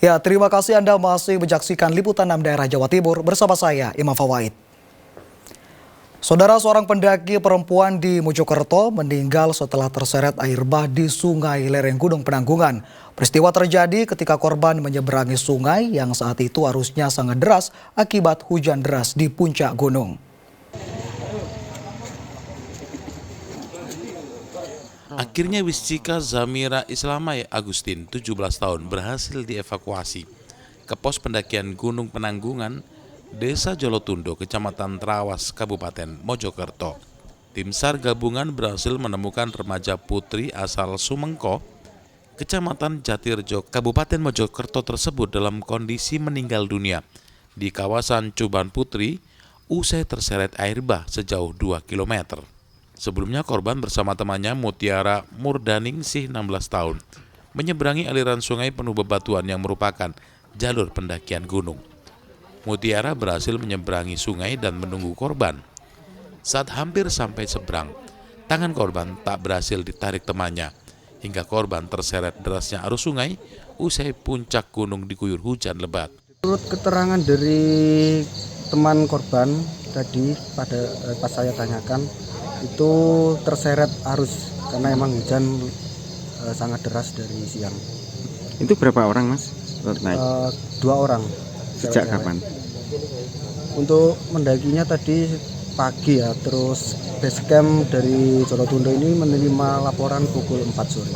Ya, terima kasih Anda masih menyaksikan Liputan 6 Daerah Jawa Timur bersama saya, Imam Fawaid. Saudara, seorang pendaki perempuan di Mojokerto meninggal setelah terseret air bah di sungai lereng Gunung Penanggungan. Peristiwa terjadi ketika korban menyeberangi sungai yang saat itu arusnya sangat deras akibat hujan deras di puncak gunung. Akhirnya Wiscika Zamira Islamai Agustin, 17 tahun, berhasil dievakuasi ke pos pendakian Gunung Penanggungan, Desa Jolotundo, Kecamatan Trawas, Kabupaten Mojokerto. Tim SAR gabungan berhasil menemukan remaja putri asal Sumengko, Kecamatan Jatirjo, Kabupaten Mojokerto tersebut dalam kondisi meninggal dunia di kawasan Cuban Putri usai terseret air bah sejauh 2 km. Sebelumnya korban bersama temannya Mutiara Murdaningsih 16 tahun menyeberangi aliran sungai penuh bebatuan yang merupakan jalur pendakian gunung. Mutiara berhasil menyeberangi sungai dan menunggu korban. Saat hampir sampai seberang, tangan korban tak berhasil ditarik temannya hingga korban terseret derasnya arus sungai usai puncak gunung diguyur hujan lebat. Menurut keterangan dari teman korban tadi pas saya tanyakan, itu terseret arus karena emang hujan sangat deras dari siang. Itu berapa orang, Mas? Naik? 2 orang. Sejak kapan? Untuk mendakinya tadi pagi ya, terus base camp dari Jolotundo ini menerima laporan pukul 4 sore.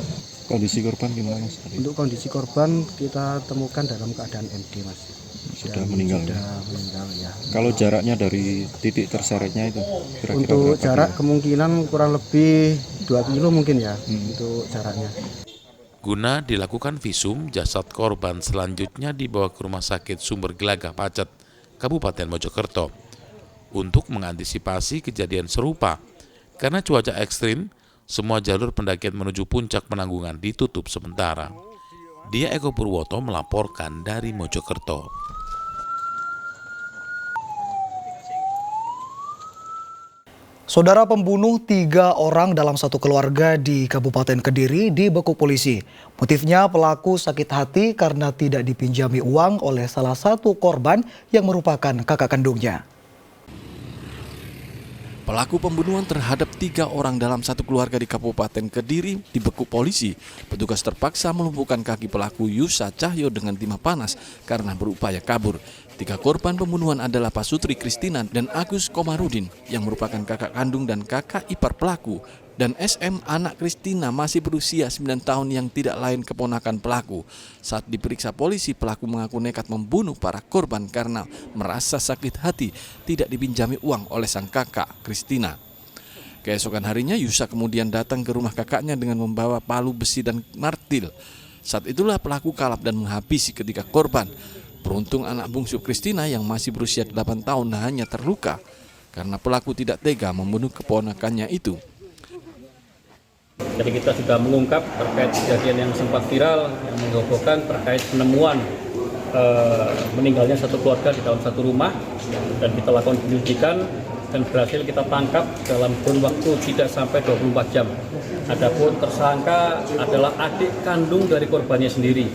Kondisi korban gimana, Mas? Untuk kondisi korban kita temukan dalam keadaan MD, Mas. Sudah meninggal. Sudah meninggal ya. Kalau jaraknya dari titik terseretnya itu kira-kira Untuk berapa jarak kilo? kemungkinan kurang lebih 2 kilo mungkin ya untuk jaraknya. Guna dilakukan visum, jasad korban selanjutnya dibawa ke Rumah Sakit Sumber Gelagah Pacet, Kabupaten Mojokerto. Untuk mengantisipasi kejadian serupa, karena cuaca ekstrim, semua jalur pendakian menuju puncak Penanggungan ditutup sementara. Dia Eko Purwoto melaporkan dari Mojokerto. Saudara, pembunuh 3 orang dalam satu keluarga di Kabupaten Kediri dibekuk polisi. Motifnya pelaku sakit hati karena tidak dipinjami uang oleh salah satu korban yang merupakan kakak kandungnya. Pelaku pembunuhan terhadap 3 orang dalam satu keluarga di Kabupaten Kediri dibekuk polisi. Petugas terpaksa melumpuhkan kaki pelaku Yusa Cahyo dengan timah panas karena berupaya kabur. 3 korban pembunuhan adalah Pasutri Kristina dan Agus Komarudin yang merupakan kakak kandung dan kakak ipar pelaku. Dan SM anak Kristina masih berusia 9 tahun yang tidak lain keponakan pelaku. Saat diperiksa polisi, pelaku mengaku nekat membunuh para korban karena merasa sakit hati tidak dipinjami uang oleh sang kakak Kristina. Keesokan harinya Yusa kemudian datang ke rumah kakaknya dengan membawa palu besi dan martil. Saat itulah pelaku kalap dan menghabisi ketiga korban. Beruntung anak bungsu Kristina yang masih berusia 8 tahun hanya terluka karena pelaku tidak tega membunuh keponakannya itu. Jadi kita sudah mengungkap terkait kejadian yang sempat viral yang menghebohkan terkait penemuan meninggalnya satu keluarga di dalam satu rumah, dan kita lakukan penyelidikan dan berhasil kita tangkap dalam kurun waktu tidak sampai 24 jam. Adapun tersangka adalah adik kandung dari korbannya sendiri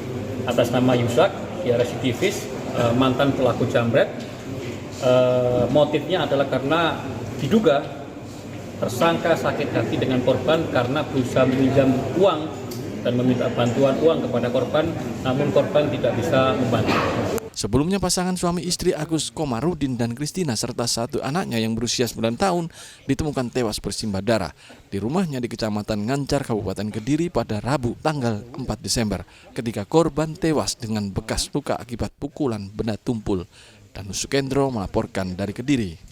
atas nama Yusak, dia residivis, mantan pelaku jambret. Motifnya adalah karena diduga tersangka sakit hati dengan korban karena berusaha meminjam uang dan meminta bantuan uang kepada korban, namun korban tidak bisa membantu. Sebelumnya pasangan suami istri Agus Komarudin dan Kristina serta satu anaknya yang berusia 9 tahun ditemukan tewas bersimbah darah di rumahnya di Kecamatan Ngancar, Kabupaten Kediri pada Rabu tanggal 4 Desember ketika korban tewas dengan bekas luka akibat pukulan benda tumpul. Danus Sukendro melaporkan dari Kediri.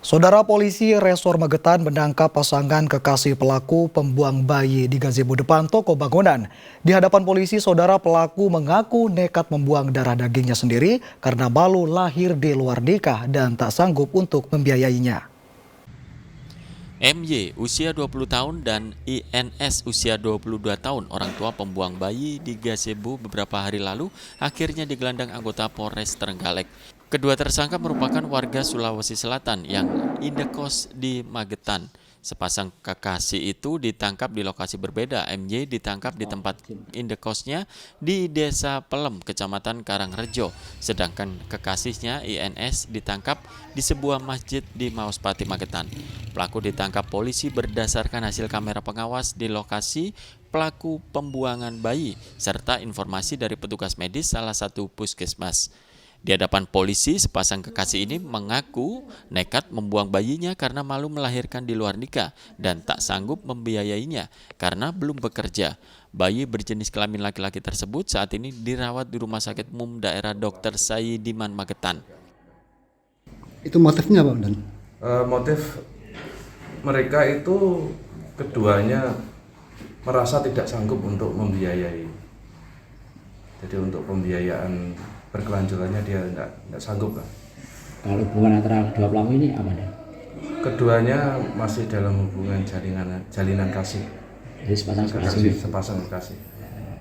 Saudara, polisi Resor Magetan menangkap pasangan kekasih pelaku pembuang bayi di gazebo depan toko bangunan. Di hadapan polisi, saudara, pelaku mengaku nekat membuang darah dagingnya sendiri karena malu lahir di luar nikah dan tak sanggup untuk membiayainya. MY usia 20 tahun dan INS usia 22 tahun, orang tua pembuang bayi di Gazebo beberapa hari lalu, akhirnya digelandang anggota Polres Trenggalek. Kedua tersangka merupakan warga Sulawesi Selatan yang indekos di Magetan. Sepasang kekasih itu ditangkap di lokasi berbeda. MY ditangkap di tempat indekosnya di Desa Pelem, Kecamatan Karangrejo. Sedangkan kekasihnya INS ditangkap di sebuah masjid di Mauspati, Magetan. Pelaku ditangkap polisi berdasarkan hasil kamera pengawas di lokasi pelaku pembuangan bayi serta informasi dari petugas medis salah satu puskesmas. Di hadapan polisi, sepasang kekasih ini mengaku nekat membuang bayinya karena malu melahirkan di luar nikah dan tak sanggup membiayainya karena belum bekerja. Bayi berjenis kelamin laki-laki tersebut saat ini dirawat di Rumah Sakit Umum Daerah Dr. Saidiman, Magetan. Itu motifnya Bang Dan? Motif mereka itu keduanya merasa tidak sanggup untuk membiayai. Jadi untuk pembiayaan berkelanjutannya dia tidak sanggup lah. Kalau hubungan antara kedua pelaku ini apa Dan? Keduanya masih dalam hubungan jalinan kasih. Jadi sepasang kasih.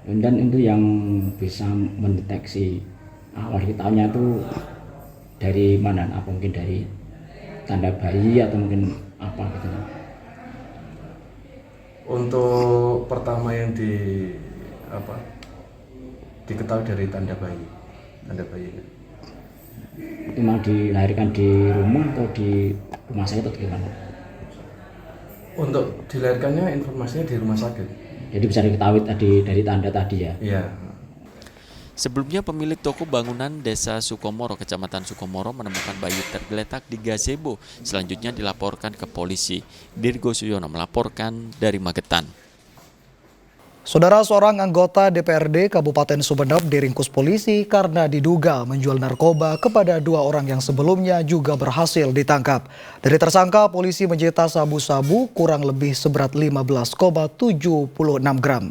Dan itu yang bisa mendeteksi awal diketahuinya itu dari mana? Apa mungkin dari tanda bayi atau mungkin apa gitu? Untuk pertama yang diketahui dari tanda bayi. Itu mau dilahirkan di rumah atau di rumah sakit atau gimana? Untuk dilahirkannya informasinya di rumah sakit. Jadi bisa diketahui tadi dari tanda tadi ya? Iya. Sebelumnya pemilik toko bangunan Desa Sukomoro, Kecamatan Sukomoro menemukan bayi tergeletak di gazebo. Selanjutnya dilaporkan ke polisi. Dirgo Suyono melaporkan dari Magetan. Saudara, seorang anggota DPRD Kabupaten Sumeneb diringkus polisi karena diduga menjual narkoba kepada dua orang yang sebelumnya juga berhasil ditangkap. Dari tersangka, polisi menyita sabu-sabu kurang lebih seberat 15,76 gram.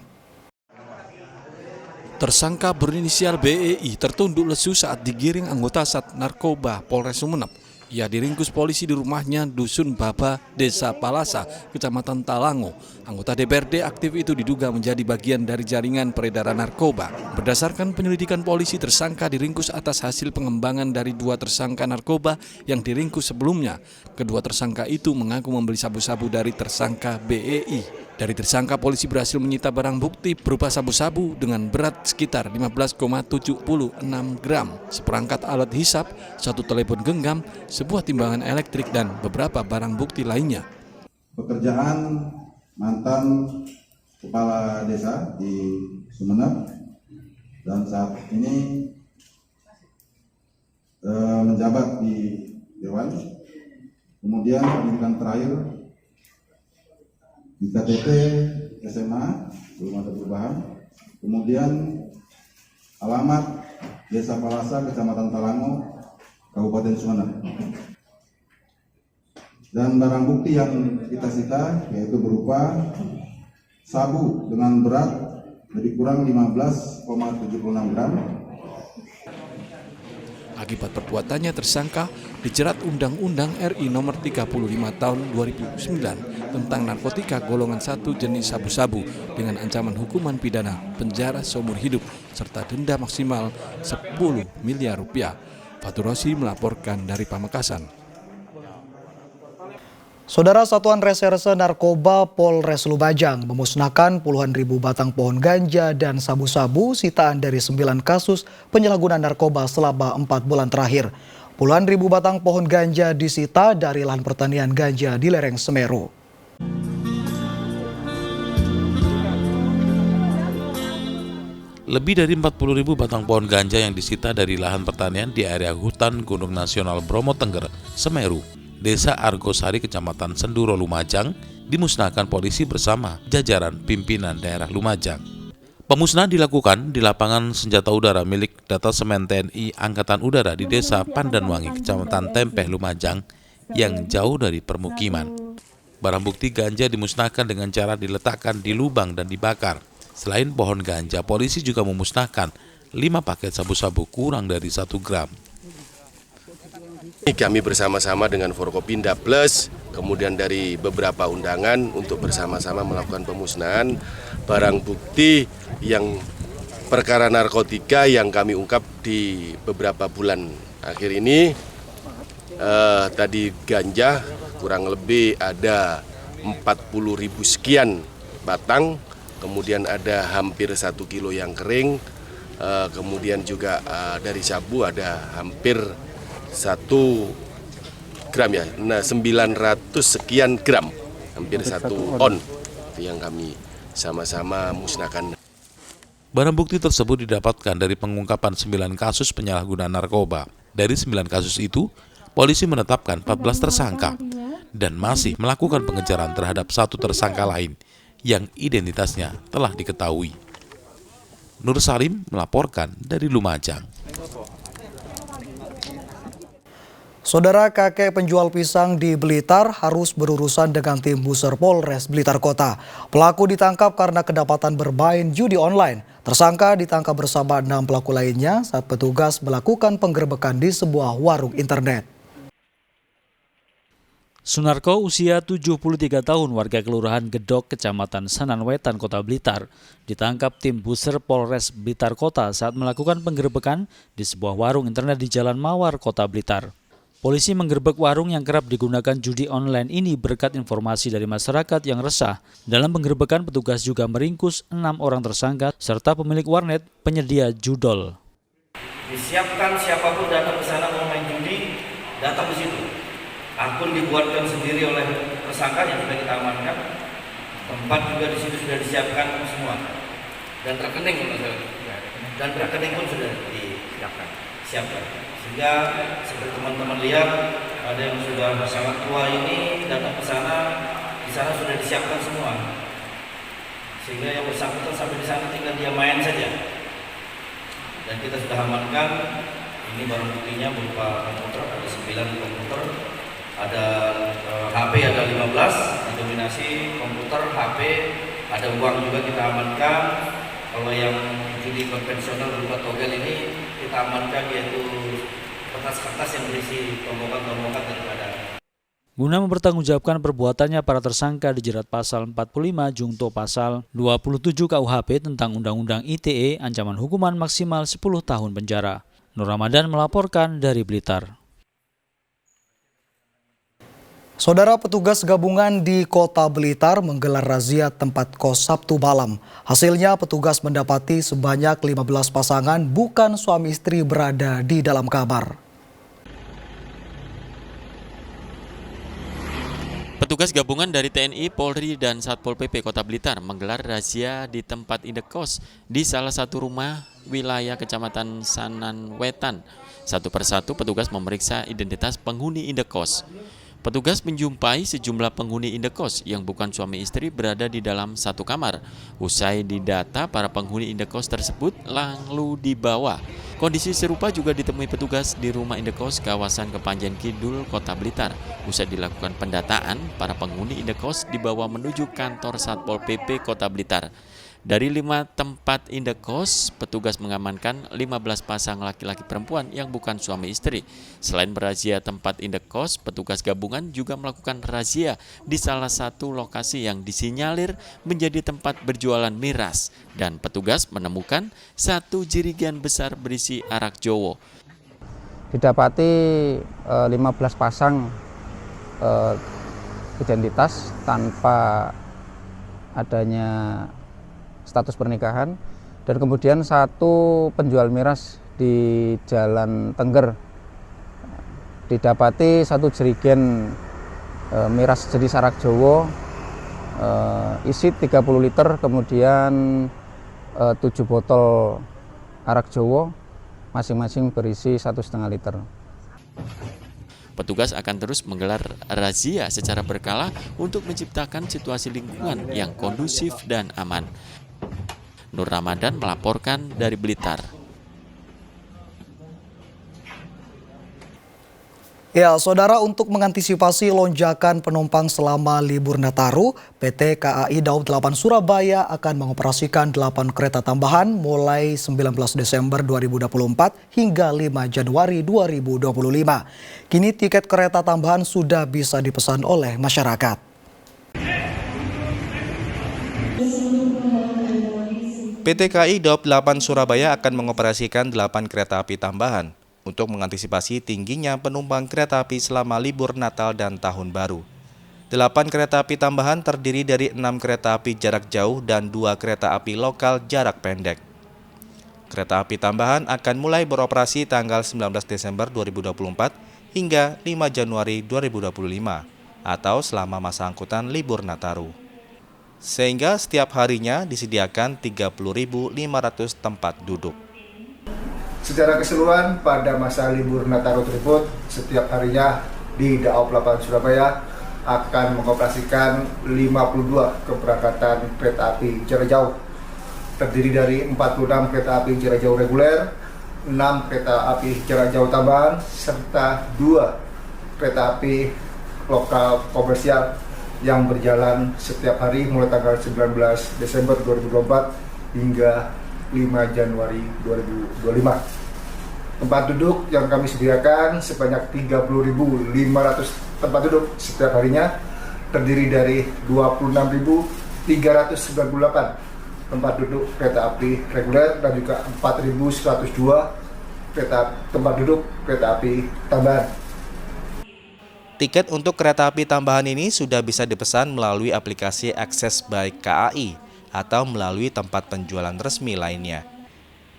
Tersangka berinisial BEI tertunduk lesu saat digiring anggota Sat Narkoba Polres Sumeneb. Ia diringkus polisi di rumahnya Dusun Baba, Desa Palasa, Kecamatan Talango. Anggota DPRD aktif itu diduga menjadi bagian dari jaringan peredaran narkoba. Berdasarkan penyelidikan polisi, tersangka diringkus atas hasil pengembangan dari dua tersangka narkoba yang diringkus sebelumnya. Kedua tersangka itu mengaku membeli sabu-sabu dari tersangka BEI. Dari tersangka, polisi berhasil menyita barang bukti berupa sabu-sabu dengan berat sekitar 15,76 gram, seperangkat alat hisap, satu telepon genggam, sebuah timbangan elektrik, dan beberapa barang bukti lainnya. Pekerjaan mantan kepala desa di Sumeneb dan saat ini menjabat di Dewan. Kemudian pendidikan terakhir di KTP SMA, belum ada perubahan. Kemudian alamat Desa Palasa, Kecamatan Talango, Kabupaten Sumeneb. Dan barang bukti yang kita sita yaitu berupa sabu dengan berat lebih kurang 15,76 gram. Akibat perbuatannya, tersangka dijerat Undang-Undang RI Nomor 35 Tahun 2009 tentang narkotika golongan 1 jenis sabu-sabu dengan ancaman hukuman pidana penjara seumur hidup serta denda maksimal 10 miliar rupiah. Fatur Rosi melaporkan dari Pamekasan. Saudara, Satuan Reserse Narkoba Polres Lumajang memusnahkan puluhan ribu batang pohon ganja dan sabu-sabu sitaan dari 9 kasus penyalahgunaan narkoba selama 4 bulan terakhir. Puluhan ribu batang pohon ganja disita dari lahan pertanian ganja di lereng Semeru. Lebih dari 40.000 batang pohon ganja yang disita dari lahan pertanian di area hutan Gunung Nasional Bromo Tengger, Semeru, Desa Argosari, Kecamatan Senduro, Lumajang, dimusnahkan polisi bersama jajaran pimpinan daerah Lumajang. Pemusnahan dilakukan di lapangan senjata udara milik Datasemen TNI Angkatan Udara di Desa Pandanwangi, Kecamatan Tempeh, Lumajang, yang jauh dari permukiman. Barang bukti ganja dimusnahkan dengan cara diletakkan di lubang dan dibakar. Selain pohon ganja, polisi juga memusnahkan 5 paket sabu-sabu kurang dari 1 gram. Kami bersama-sama dengan Forkopinda Plus kemudian dari beberapa undangan untuk bersama-sama melakukan pemusnahan barang bukti yang perkara narkotika yang kami ungkap di beberapa bulan akhir ini. Tadi ganja kurang lebih ada 40.000 sekian batang, kemudian ada hampir 1 kilo yang kering, kemudian juga dari sabu ada hampir 1 gram ya, 900 sekian gram, hampir 1 on itu yang kami sama-sama musnahkan. Barang bukti tersebut didapatkan dari pengungkapan 9 kasus penyalahgunaan narkoba. Dari 9 kasus itu, polisi menetapkan 14 tersangka dan masih melakukan pengejaran terhadap 1 tersangka lain yang identitasnya telah diketahui. Nur Salim melaporkan dari Lumajang. Saudara, kakek penjual pisang di Blitar harus berurusan dengan tim Buser Polres Blitar Kota. Pelaku ditangkap karena kedapatan bermain judi online. Tersangka ditangkap bersama 6 pelaku lainnya saat petugas melakukan penggerebekan di sebuah warung internet. Sunarko usia 73 tahun warga Kelurahan Gedok, Kecamatan Sanan Wetan, Kota Blitar, ditangkap tim Buser Polres Blitar Kota saat melakukan penggerebekan di sebuah warung internet di Jalan Mawar, Kota Blitar. Polisi menggerebek warung yang kerap digunakan judi online ini berkat informasi dari masyarakat yang resah. Dalam penggerebekan, petugas juga meringkus 6 orang tersangka serta pemilik warnet penyedia judol. Disiapkan siapapun datang ke sana mau main judi, datang ke situ. Akun dibuatkan sendiri oleh tersangka yang sudah kita amankan. Tempat juga di situ sudah disiapkan semua. Dan rekening pun sudah disiapkan. Sehingga seperti teman-teman lihat, ada yang sudah sangat tua ini datang ke sana, di sana sudah disiapkan semua. Sehingga yang bersangkutan sampai di sana tinggal dia main saja. Dan kita sudah amankan. Ini barang buktinya berupa komputer, ada 9 komputer. Ada HP ada 15, didominasi komputer, HP, ada uang juga kita amankan. Kalau yang judi konvensional berupa togel ini kita amankan, yaitu kertas-kertas yang berisi tombokan-tombokan daripada. Guna mempertanggungjawabkan perbuatannya, para tersangka dijerat pasal 45 jungto pasal 27 KUHP tentang Undang-Undang ITE, ancaman hukuman maksimal 10 tahun penjara. Nur Ramadan melaporkan dari Blitar. Saudara, petugas gabungan di Kota Blitar menggelar razia tempat kos Sabtu malam. Hasilnya petugas mendapati sebanyak 15 pasangan bukan suami istri berada di dalam kamar. Petugas gabungan dari TNI, Polri, dan Satpol PP Kota Blitar menggelar razia di tempat indekos di salah satu rumah wilayah Kecamatan Sanan Wetan. Satu persatu petugas memeriksa identitas penghuni indekos. Petugas menjumpai sejumlah penghuni indekos yang bukan suami istri berada di dalam satu kamar. Usai didata, para penghuni indekos tersebut lalu dibawa. Kondisi serupa juga ditemui petugas di rumah indekos kawasan Kepanjen Kidul, Kota Blitar. Usai dilakukan pendataan, para penghuni indekos dibawa menuju kantor Satpol PP Kota Blitar. Dari 5 tempat indekos, petugas mengamankan 15 pasang laki-laki perempuan yang bukan suami istri. Selain merazia tempat indekos, petugas gabungan juga melakukan razia di salah satu lokasi yang disinyalir menjadi tempat berjualan miras. Dan petugas menemukan 1 jerigen besar berisi arak Jowo. Didapati 15 pasang identitas tanpa adanya status pernikahan, dan kemudian 1 penjual miras di Jalan Tengger. Didapati 1 jerigen miras jenis arak Jowo isi 30 liter, kemudian 7 botol arak Jowo masing-masing berisi 1,5 liter. Petugas akan terus menggelar razia secara berkala untuk menciptakan situasi lingkungan yang kondusif dan aman. Nur Ramadan melaporkan dari Blitar. Ya, saudara, untuk mengantisipasi lonjakan penumpang selama libur Nataru, PT KAI Daob 8 Surabaya akan mengoperasikan 8 kereta tambahan mulai 19 Desember 2024 hingga 5 Januari 2025. Kini tiket kereta tambahan sudah bisa dipesan oleh masyarakat. PT KAI Daob 8 Surabaya akan mengoperasikan 8 kereta api tambahan untuk mengantisipasi tingginya penumpang kereta api selama libur Natal dan Tahun Baru. 8 kereta api tambahan terdiri dari 6 kereta api jarak jauh dan 2 kereta api lokal jarak pendek. Kereta api tambahan akan mulai beroperasi tanggal 19 Desember 2024 hingga 5 Januari 2025 atau selama masa angkutan libur Nataru. Sehingga setiap harinya disediakan 30.500 tempat duduk. Secara keseluruhan pada masa libur Nataru tersebut, setiap harinya di Daob 8 Surabaya akan mengoperasikan 52 keberangkatan kereta api jarak jauh. Terdiri dari 46 kereta api jarak jauh reguler, 6 kereta api jarak jauh tambahan, serta 2 kereta api lokal komersial yang berjalan setiap hari mulai tanggal 19 Desember 2024 hingga 5 Januari 2025. Tempat duduk yang kami sediakan sebanyak 30.500 tempat duduk setiap harinya, terdiri dari 26.398 tempat duduk kereta api reguler dan juga 4.102 tempat duduk kereta api tambahan. Tiket untuk kereta api tambahan ini sudah bisa dipesan melalui aplikasi Akses Baik KAI atau melalui tempat penjualan resmi lainnya.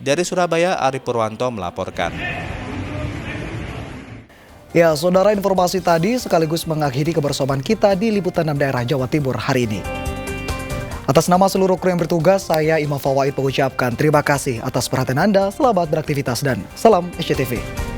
Dari Surabaya, Ari Purwanto melaporkan. Ya, saudara, informasi tadi sekaligus mengakhiri kebersamaan kita di Liputan 6 Daerah Jawa Timur hari ini. Atas nama seluruh kru yang bertugas, saya Imam Fawaid mengucapkan terima kasih atas perhatian Anda, selamat beraktivitas dan salam SCTV.